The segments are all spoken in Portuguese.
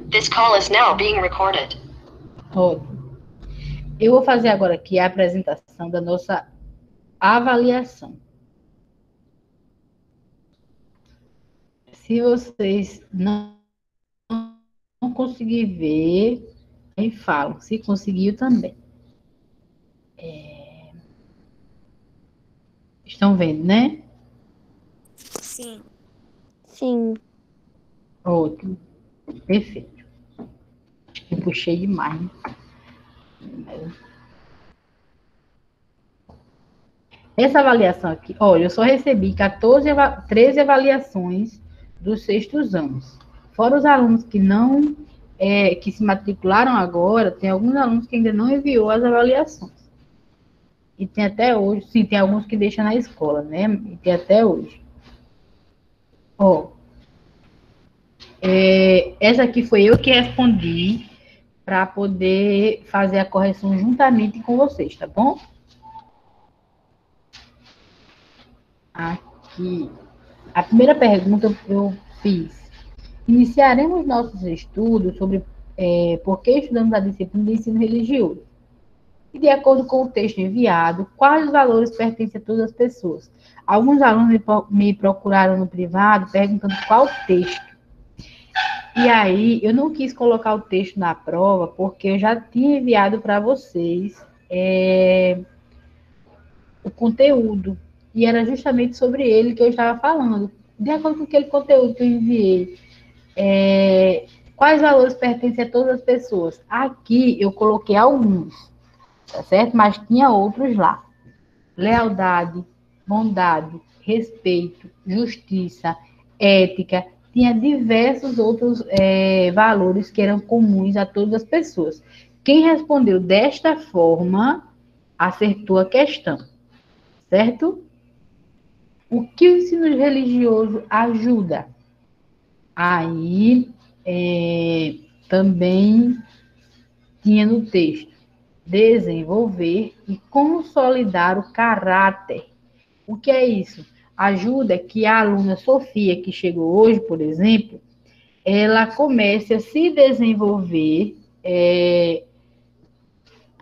This call is now being recorded. Ótimo. Eu vou fazer agora aqui a apresentação da nossa avaliação. Se vocês não conseguirem ver, aí falam. Se conseguiu também. Estão vendo, né? Sim. Sim. Ótimo. Perfeito. Acho que puxei demais, né? Essa avaliação aqui, olha, eu só recebi 13 avaliações dos sextos anos. Fora os alunos que não, que se matricularam agora, tem alguns alunos que ainda não enviou as avaliações. E tem até hoje, sim, tem alguns que deixam na escola, né? E tem até hoje. Ó, essa aqui foi eu que respondi para poder fazer a correção juntamente com vocês, tá bom? Aqui. A primeira pergunta eu fiz. Iniciaremos nossos estudos sobre por que estudamos a disciplina de ensino religioso. E, de acordo com o texto enviado, quais os valores pertencem a todas as pessoas? Alguns alunos me procuraram no privado perguntando qual texto. E aí, eu não quis colocar o texto na prova, porque eu já tinha enviado para vocês o conteúdo. E era justamente sobre ele que eu estava falando. De acordo com aquele conteúdo que eu enviei, quais valores pertencem a todas as pessoas? Aqui eu coloquei alguns, tá certo? Mas tinha outros lá. Lealdade, bondade, respeito, justiça, ética, tinha diversos outros valores que eram comuns a todas as pessoas. Quem respondeu desta forma, acertou a questão, certo? O que o ensino religioso ajuda? Aí, também tinha no texto, desenvolver e consolidar o caráter. O que é isso? Ajuda que a aluna Sofia, que chegou hoje, por exemplo, ela comece a se desenvolver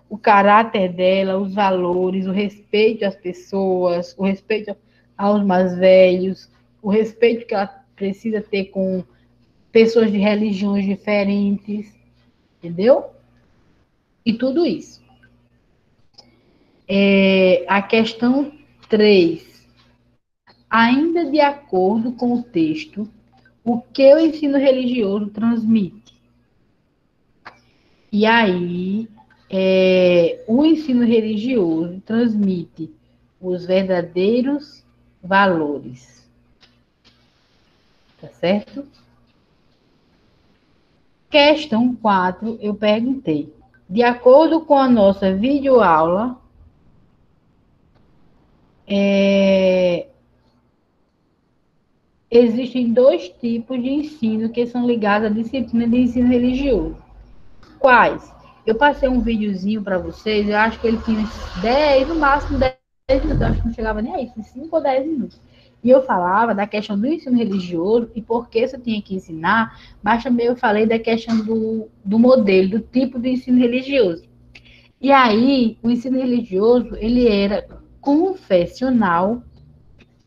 o caráter dela, os valores, o respeito às pessoas, o respeito aos mais velhos, o respeito que ela precisa ter com pessoas de religiões diferentes, entendeu? E tudo isso. A questão 3. Ainda de acordo com o texto, o que o ensino religioso transmite? E aí, o ensino religioso transmite os verdadeiros valores. Tá certo? Questão 4, eu perguntei. De acordo com a nossa videoaula, existem 2 tipos de ensino que são ligados à disciplina de ensino religioso. Quais? Eu passei um videozinho para vocês, eu acho que ele tinha 10, no máximo 10 minutos, eu acho que não chegava nem a isso, 5 ou 10 minutos. E eu falava da questão do ensino religioso e por que você tinha que ensinar, mas também eu falei da questão do modelo, do tipo de ensino religioso. E aí, o ensino religioso, ele era confessional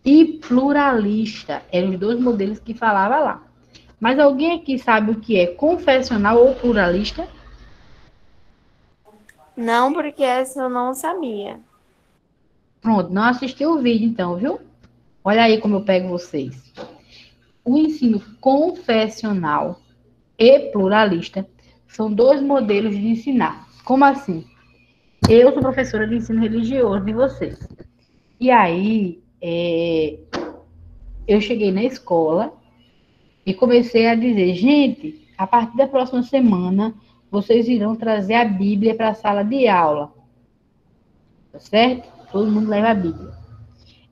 e pluralista. Eram os 2 modelos que falava lá. Mas alguém aqui sabe o que é confessional ou pluralista? Não, porque essa eu não sabia. Pronto, não assistiu o vídeo então, viu? Olha aí como eu pego vocês. O ensino confessional e pluralista são 2 modelos de ensinar. Como assim? Eu sou professora de ensino religioso de vocês. E aí, eu cheguei na escola e comecei a dizer, gente, a partir da próxima semana, vocês irão trazer a Bíblia para a sala de aula. Tá certo? Todo mundo leva a Bíblia.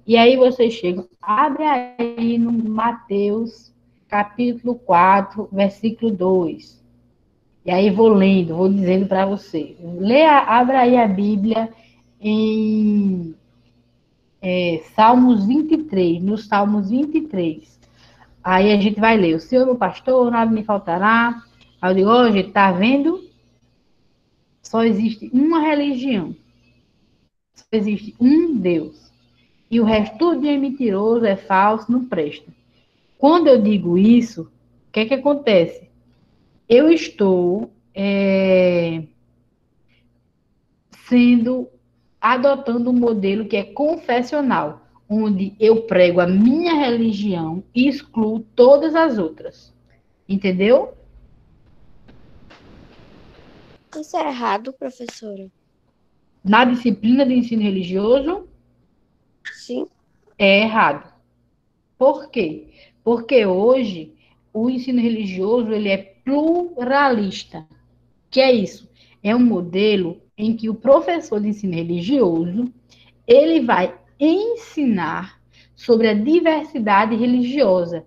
E aí vocês chegam, abre aí no Mateus, capítulo 4, versículo 2. E aí vou lendo, vou dizendo para você. Abra aí a Bíblia em Salmos 23, no Salmos 23. Aí a gente vai ler, o Senhor meu pastor, nada me faltará, Aí eu digo, ó, gente, tá vendo? Só existe uma religião. Só existe um Deus. E o resto tudo é mentiroso, é falso, não presta. Quando eu digo isso, o que é que acontece? Eu estou adotando um modelo que é confessional, onde eu prego a minha religião e excluo todas as outras. Entendeu? Isso é errado, professora? Na disciplina de ensino religioso, Sim. é errado. Por quê? Porque hoje o ensino religioso ele é pluralista. Que é isso? É um modelo em que o professor de ensino religioso ele vai ensinar sobre a diversidade religiosa.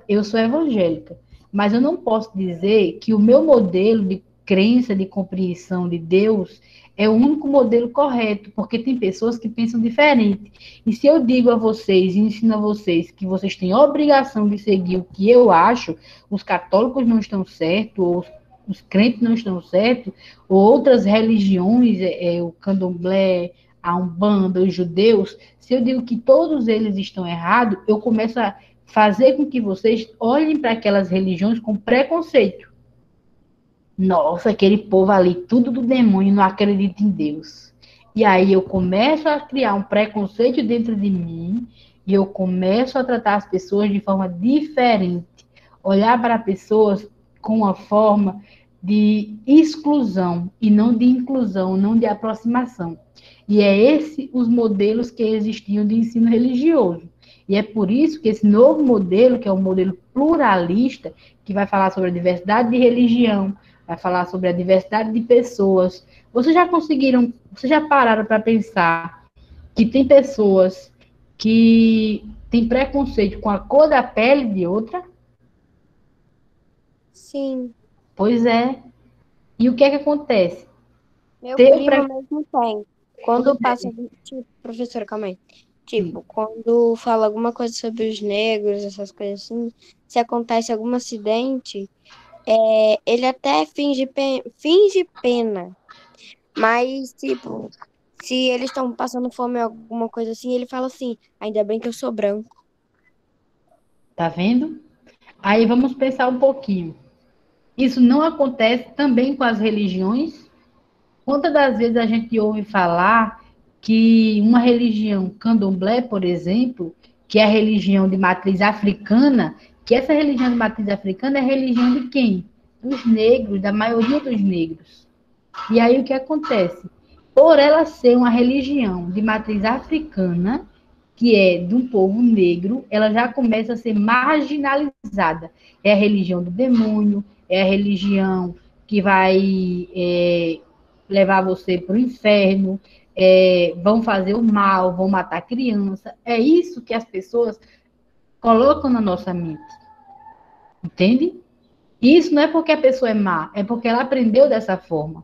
Eu sou evangélica, mas eu não posso dizer que o meu modelo de crença, de compreensão de Deus é o único modelo correto, porque tem pessoas que pensam diferente. E se eu digo a vocês e ensino a vocês que vocês têm obrigação de seguir o que eu acho, os católicos não estão certos, ou os crentes não estão certos, ou outras religiões, o candomblé, a Umbanda, os judeus, se eu digo que todos eles estão errados, eu começo a fazer com que vocês olhem para aquelas religiões com preconceito. Nossa, aquele povo ali, tudo do demônio, não acredita em Deus. E aí eu começo a criar um preconceito dentro de mim e eu começo a tratar as pessoas de forma diferente. Olhar para pessoas com uma forma de exclusão e não de inclusão, não de aproximação. E é esse os modelos que existiam de ensino religioso. E é por isso que esse novo modelo, que é um modelo pluralista, que vai falar sobre a diversidade de religião, vai falar sobre a diversidade de pessoas. Vocês já pararam para pensar que tem pessoas que têm preconceito com a cor da pele de outra? Sim. Pois é. E o que é que acontece? Meu Ter primo mesmo tem. Quando passa, tipo, professora, calma aí. Tipo, quando fala alguma coisa sobre os negros, essas coisas assim, se acontece algum acidente, ele até finge pena. Mas, tipo, se eles estão passando fome ou alguma coisa assim, ele fala assim, ainda bem que eu sou branco. Tá vendo? Aí vamos pensar um pouquinho. Isso não acontece também com as religiões? Quantas das vezes a gente ouve falar que uma religião candomblé, por exemplo, que é a religião de matriz africana, que essa religião de matriz africana é a religião de quem? Dos negros, da maioria dos negros. E aí o que acontece? Por ela ser uma religião de matriz africana, que é de um povo negro, ela já começa a ser marginalizada. É a religião do demônio, é a religião que vai levar você para o inferno, vão fazer o mal, vão matar criança. É isso que as pessoas colocam na nossa mente. Entende? Isso não é porque a pessoa é má, é porque ela aprendeu dessa forma.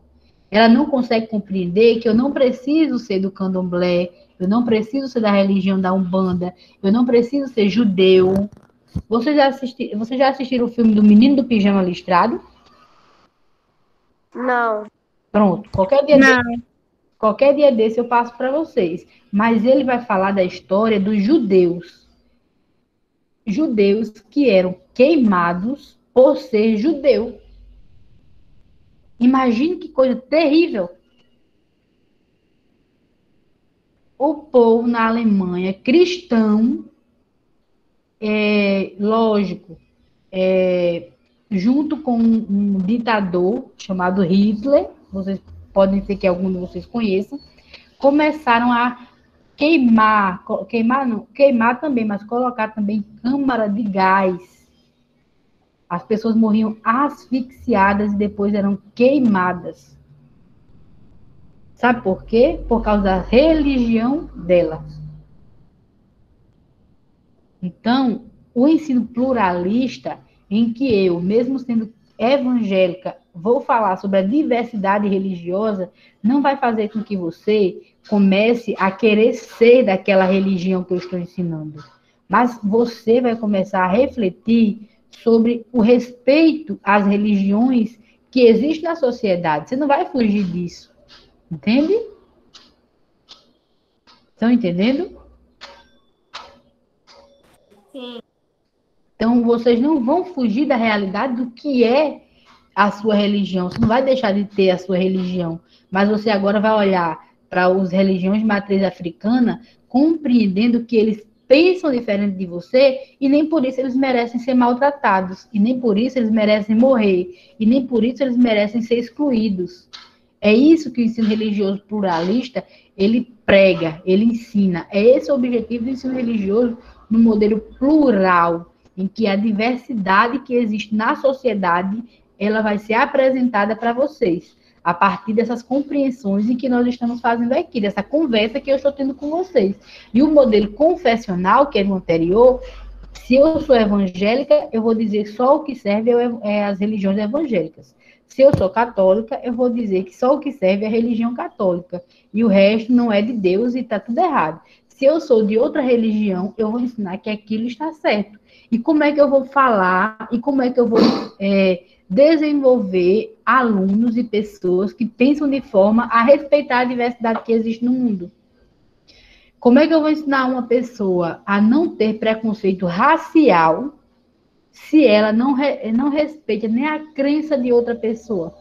Ela não consegue compreender que eu não preciso ser do candomblé, eu não preciso ser da religião da Umbanda, eu não preciso ser judeu. Vocês já assistiram o filme do Menino do Pijama Listrado? Não. Pronto, qualquer dia desse eu passo para vocês. Mas ele vai falar da história dos judeus. Judeus que eram queimados por ser judeu. Imagine que coisa terrível. O povo na Alemanha, cristão, lógico, junto com um ditador chamado Hitler, vocês podem ser que algum de vocês conheçam, começaram a queimar também, mas colocar também câmara de gás. As pessoas morriam asfixiadas e depois eram queimadas. Sabe por quê? Por causa da religião dela. Então, o ensino pluralista, em que eu, mesmo sendo evangélica, vou falar sobre a diversidade religiosa, não vai fazer com que você comece a querer ser daquela religião que eu estou ensinando. Mas você vai começar a refletir sobre o respeito às religiões que existem na sociedade. Você não vai fugir disso. Entende? Estão entendendo? Sim. Então, vocês não vão fugir da realidade do que é a sua religião. Você não vai deixar de ter a sua religião, mas você agora vai olhar para as religiões de matriz africana, compreendendo que eles pensam diferente de você e nem por isso eles merecem ser maltratados, e nem por isso eles merecem morrer, e nem por isso eles merecem ser excluídos. É isso que o ensino religioso pluralista, ele prega, ele ensina. É esse o objetivo do ensino religioso no modelo plural, em que a diversidade que existe na sociedade, ela vai ser apresentada para vocês, a partir dessas compreensões em que nós estamos fazendo aqui, dessa conversa que eu estou tendo com vocês. E o modelo confessional, que é no anterior, se eu sou evangélica, eu vou dizer só o que serve é as religiões evangélicas. Se eu sou católica, eu vou dizer que só o que serve é a religião católica. E o resto não é de Deus e está tudo errado. Se eu sou de outra religião, eu vou ensinar que aquilo está certo. E como é que eu vou falar e como é que eu vou desenvolver alunos e pessoas que pensam de forma a respeitar a diversidade que existe no mundo? Como é que eu vou ensinar uma pessoa a não ter preconceito racial se ela não respeita nem a crença de outra pessoa?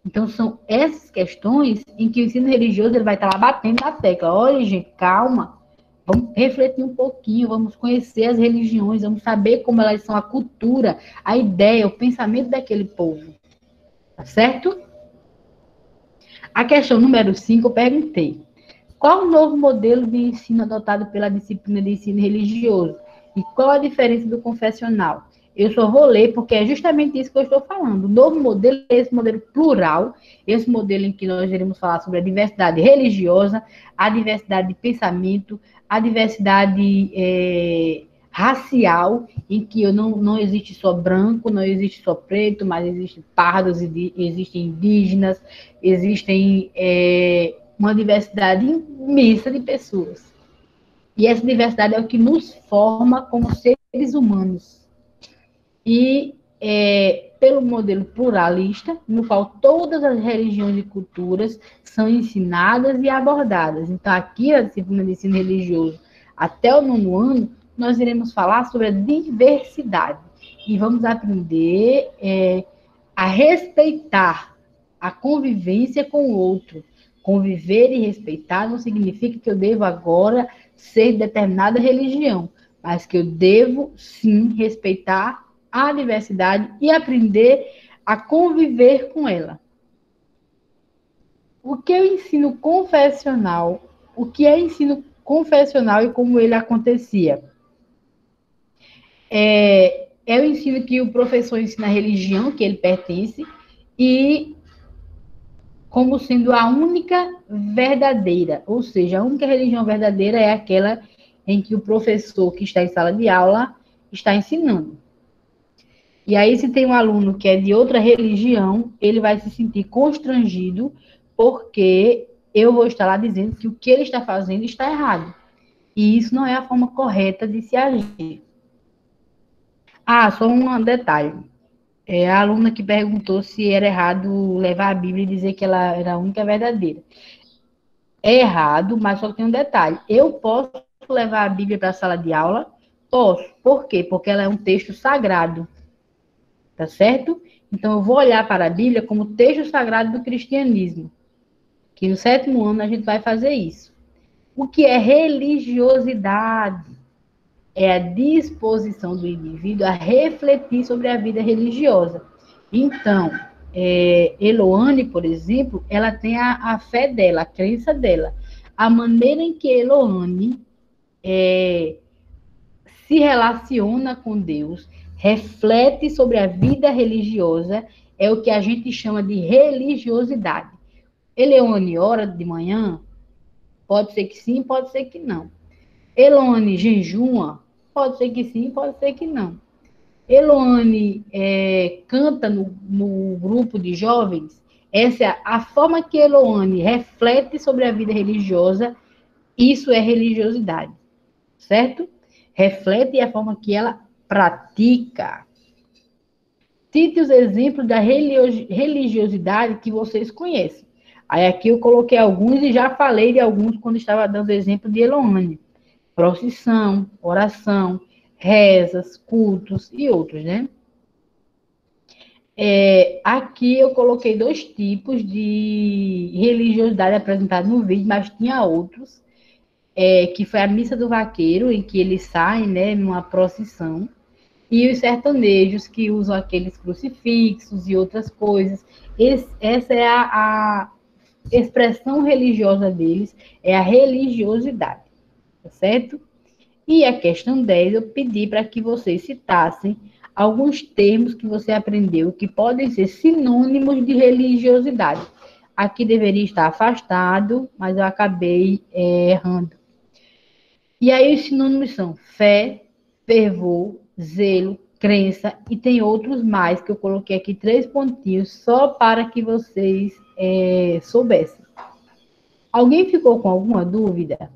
Então, são essas questões em que o ensino religioso ele vai estar lá batendo na tecla. Olha, gente, calma. Vamos refletir um pouquinho, vamos conhecer as religiões, vamos saber como elas são, a cultura, a ideia, o pensamento daquele povo. Tá certo? A questão número 5, eu perguntei: qual o novo modelo de ensino adotado pela disciplina de ensino religioso? E qual a diferença do confessional? Eu só vou ler porque é justamente isso que eu estou falando. O novo modelo é esse modelo plural, esse modelo em que nós iremos falar sobre a diversidade religiosa, a diversidade de pensamento, a diversidade racial, em que não existe só branco, não existe só preto, mas existem pardos, existem indígenas, existem uma diversidade imensa de pessoas. E essa diversidade é o que nos forma como seres humanos. E pelo modelo pluralista, no qual todas as religiões e culturas são ensinadas e abordadas. Então, aqui, a disciplina de ensino religioso, até o 9º ano, nós iremos falar sobre a diversidade. E vamos aprender a respeitar a convivência com o outro. Conviver e respeitar não significa que eu devo agora ser de determinada religião, mas que eu devo, sim, respeitar a diversidade e aprender a conviver com ela. O que é o ensino confessional? O que é ensino confessional e como ele acontecia? É o ensino que o professor ensina a religião que ele pertence e como sendo a única verdadeira, ou seja, a única religião verdadeira é aquela em que o professor que está em sala de aula está ensinando. E aí, se tem um aluno que é de outra religião, ele vai se sentir constrangido, porque eu vou estar lá dizendo que o que ele está fazendo está errado. E isso não é a forma correta de se agir. Ah, só um detalhe. A aluna que perguntou se era errado levar a Bíblia e dizer que ela era a única verdadeira. É errado, mas só tem um detalhe. Eu posso levar a Bíblia para a sala de aula? Posso. Por quê? Porque ela é um texto sagrado. Tá certo? Então, eu vou olhar para a Bíblia como texto sagrado do cristianismo. Que no 7º ano a gente vai fazer isso. O que é religiosidade? É a disposição do indivíduo a refletir sobre a vida religiosa. Então, Eloane, por exemplo, ela tem a fé dela, a crença dela. A maneira em que Eloane se relaciona com Deus, reflete sobre a vida religiosa, é o que a gente chama de religiosidade. Eloane ora de manhã? Pode ser que sim, pode ser que não. Eloane jejuma? Pode ser que sim, pode ser que não. Eloane canta no grupo de jovens? Essa é a forma que Eloane reflete sobre a vida religiosa, isso é religiosidade, certo? Reflete a forma que ela pratica. Cite os exemplos da religiosidade que vocês conhecem. Aí aqui eu coloquei alguns e já falei de alguns quando estava dando exemplo de Eloane. Procissão, oração, rezas, cultos e outros, né? Aqui eu coloquei 2 tipos de religiosidade apresentados no vídeo, mas tinha outros, que foi a missa do vaqueiro, em que eles saem, né, numa procissão, e os sertanejos, que usam aqueles crucifixos e outras coisas. Essa é a expressão religiosa deles, é a religiosidade, tá certo? E a questão 10, eu pedi para que vocês citassem alguns termos que você aprendeu que podem ser sinônimos de religiosidade. Aqui deveria estar afastado, mas eu acabei errando. E aí os sinônimos são fé, fervor, zelo, crença, e tem outros mais, que eu coloquei aqui 3 pontinhos, só para que vocês soubessem. Alguém ficou com alguma dúvida?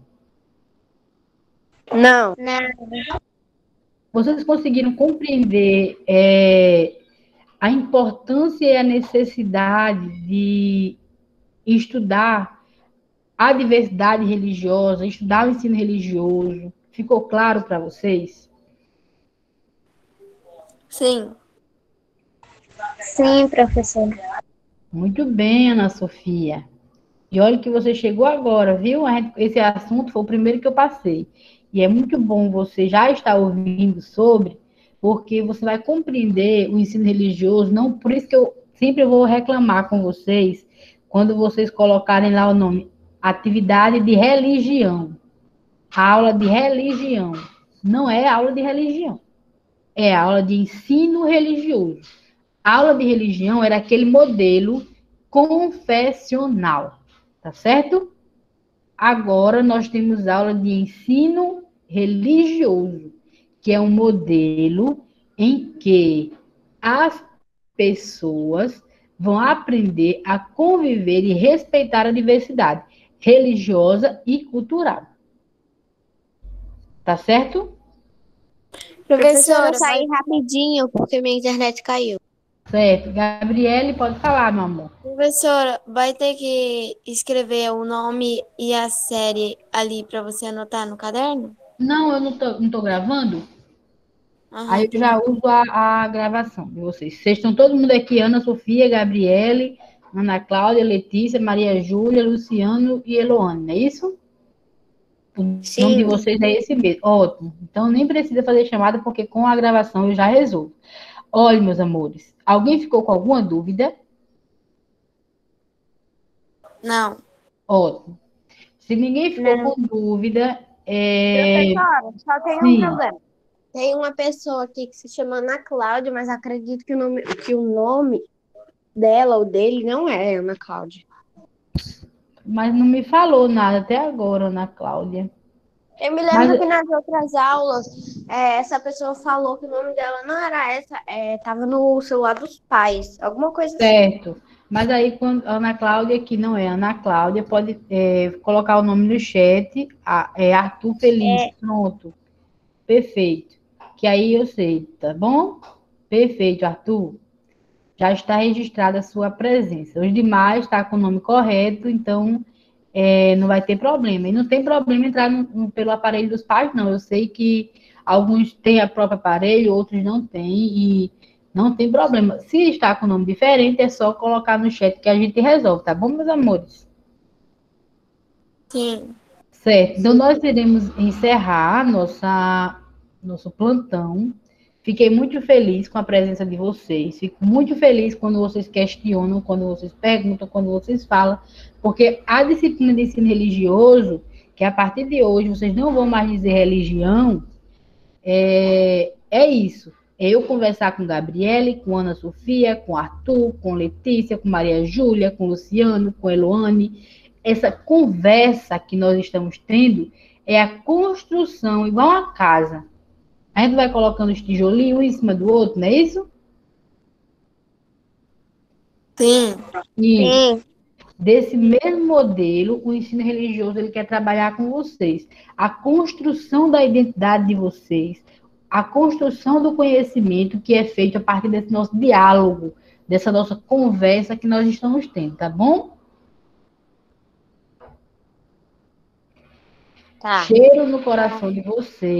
Não. Vocês conseguiram compreender a importância e a necessidade de estudar a diversidade religiosa, estudar o ensino religioso? Ficou claro para vocês? Sim. Sim, professora. Muito bem, Ana Sofia. E olha que você chegou agora, viu? Esse assunto foi o primeiro que eu passei. E é muito bom você já estar ouvindo sobre, porque você vai compreender o ensino religioso. Não, por isso que eu sempre vou reclamar com vocês quando vocês colocarem lá o nome atividade de religião. Aula de religião. Não é aula de religião. É aula de ensino religioso. A aula de religião era aquele modelo confessional. Tá certo? Agora nós temos aula de ensino religioso, que é um modelo em que as pessoas vão aprender a conviver e respeitar a diversidade religiosa e cultural. Tá certo? Professora, eu Professora, saí rapidinho porque minha internet caiu. Certo. Gabriele, pode falar, meu amor. professora, vai ter que escrever o nome e a série ali para você anotar no caderno? Não, eu não tô gravando. Aham, Aí eu já uso a gravação de vocês. Vocês estão todo mundo aqui, Ana Sofia, Gabriele, Ana Cláudia, Letícia, Maria Júlia, Luciano e Eloane, não é isso? O nome de vocês é esse mesmo. Ótimo. Então nem precisa fazer chamada, porque com a gravação eu já resolvo. Olha, meus amores, alguém ficou com alguma dúvida? Não. Ótimo. Se ninguém ficou com dúvida, Professora, só tem um sim, problema. Tem uma pessoa aqui que se chama Ana Cláudia, mas acredito que o nome dela ou dele não é Ana Cláudia. mas não me falou nada até agora, Ana Cláudia. Eu me lembro que nas outras aulas, essa pessoa falou que o nome dela não era essa, tava no celular dos pais, alguma coisa assim. Certo. Mas aí, quando a Ana Cláudia, que não é Ana Cláudia, pode colocar o nome no chat, Arthur Felipe, pronto. Perfeito. Que aí eu sei, tá bom? Perfeito, Arthur. Já está registrada a sua presença. Os demais está com o nome correto, então não vai ter problema. E não tem problema entrar pelo aparelho dos pais, não. Eu sei que alguns têm o próprio aparelho, outros não têm, e não tem problema. Se está com nome diferente, é só colocar no chat que a gente resolve, tá bom, meus amores? Sim. Certo. Então, nós iremos encerrar nosso plantão. Fiquei muito feliz com a presença de vocês. Fico muito feliz quando vocês questionam, quando vocês perguntam, quando vocês falam, porque a disciplina de ensino religioso, que a partir de hoje vocês não vão mais dizer religião, é isso. É eu conversar com Gabriele, com Ana Sofia, com Arthur, com Letícia, com Maria Júlia, com Luciano, com Eloane. Essa conversa que nós estamos tendo é a construção, igual uma casa. A gente vai colocando os tijolinhos um em cima do outro, não é isso? Sim. E desse mesmo modelo, o ensino religioso ele quer trabalhar com vocês. A construção da identidade de vocês, a construção do conhecimento que é feito a partir desse nosso diálogo, dessa nossa conversa que nós estamos tendo, tá bom? Tá. Cheiro no coração de vocês.